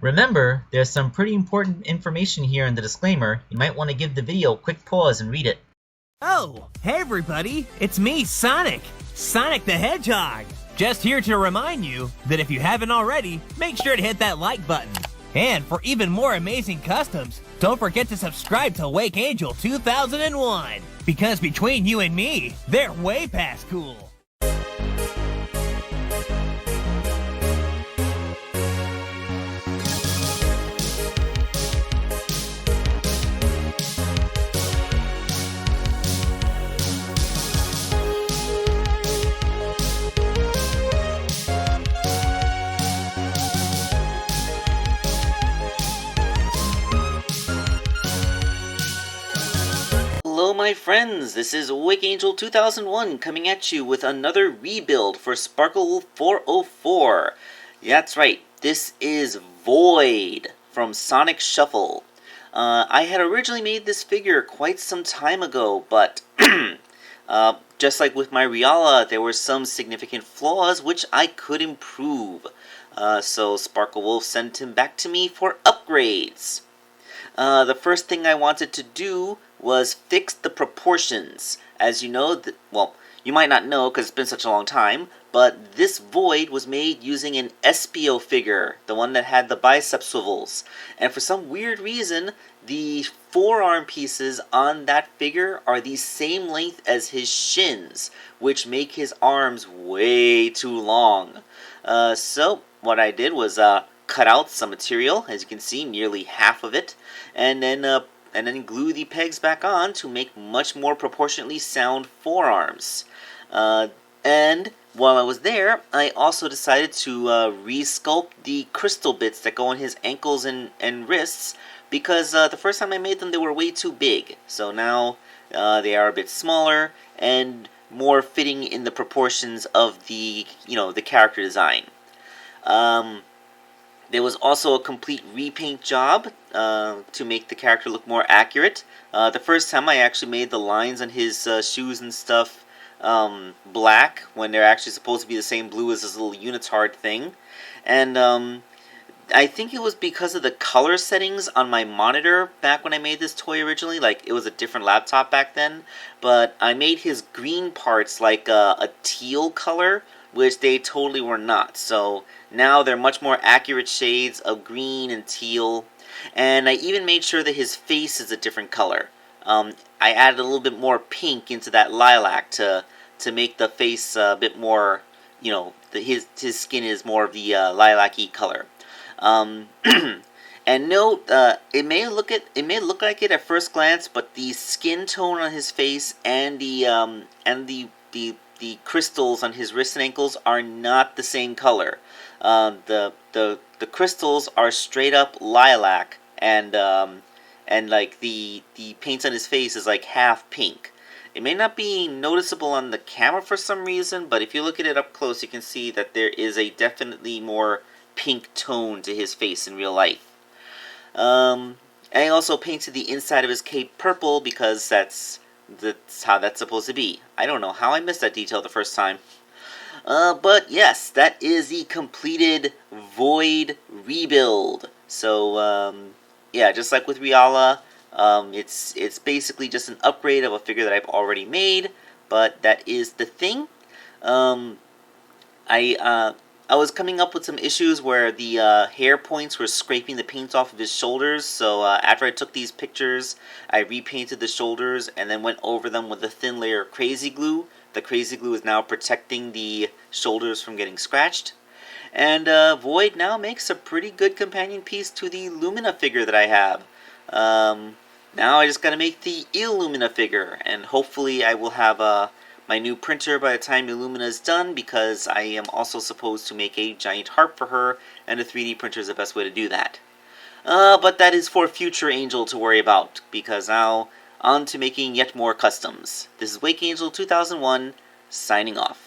Remember, there's some pretty important information here in the disclaimer. You might want to give the video a quick pause and read it. Oh, hey everybody, it's me, Sonic! Sonic the Hedgehog! Just here to remind you that if you haven't already, make sure to hit that like button. And for even more amazing customs, don't forget to subscribe to Wake Angel 2001, because between you and me, they're way past cool. Hello my friends, this is Wake Angel 2001 coming at you with another rebuild for Sparklewolf 404. Yeah, that's right, this is Void from Sonic Shuffle. I had originally made this figure quite some time ago, but just like with my Riala, there were some significant flaws which I could improve. So Sparklewolf sent him back to me for upgrades. The first thing I wanted to do was fix the proportions. As you know, well, you might not know because it's been such a long time, but this Void was made using an SPO figure, the one that had the bicep swivels. And for some weird reason, the forearm pieces on that figure are the same length as his shins, which make his arms way too long. So what I did was cut out some material, as you can see, nearly half of it, and then glue the pegs back on to make much more proportionately sound forearms. And while I was there, I also decided to re-sculpt the crystal bits that go on his ankles and wrists, because the first time I made them they were way too big. So now they are a bit smaller and more fitting in the proportions of the character design. There was also a complete repaint job to make the character look more accurate. The first time I actually made the lines on his shoes and stuff black, when they're actually supposed to be the same blue as this little unitard thing. And I think it was because of the color settings on my monitor back when I made this toy originally. Like, it was a different laptop back then. But I made his green parts like a teal color, which they totally were not. So now they're much more accurate shades of green and teal. And I even made sure that his face is a different color. I added a little bit more pink into that lilac to make the face a bit more, his skin is more of the lilac-y color. And note, it may look like it at first glance, but the skin tone on his face and the crystals on his wrists and ankles are not the same color. The crystals are straight up lilac, and like the paint on his face is like half pink. It may not be noticeable on the camera for some reason, but if you look at it up close, you can see that there is a definitely more pink tone to his face in real life. And I also painted the inside of his cape purple because that's how that's supposed to be. I don't know how I missed that detail the first time. But yes, that is the completed Void rebuild. So, yeah, just like with Riala, it's basically just an upgrade of a figure that I've already made, but that is the thing. I was coming up with some issues where the hair points were scraping the paint off of his shoulders, so after I took these pictures, I repainted the shoulders and then went over them with a thin layer of crazy glue. The crazy glue is now protecting the shoulders from getting scratched. And Void now makes a pretty good companion piece to the Lumina figure that I have. Now I just gotta make the Illumina figure, and hopefully I will have my new printer by the time Illumina is done, because I am also supposed to make a giant harp for her, and a 3D printer is the best way to do that. But that is for future Angel to worry about, because now on to making yet more customs. This is Wake Angel 2001, signing off.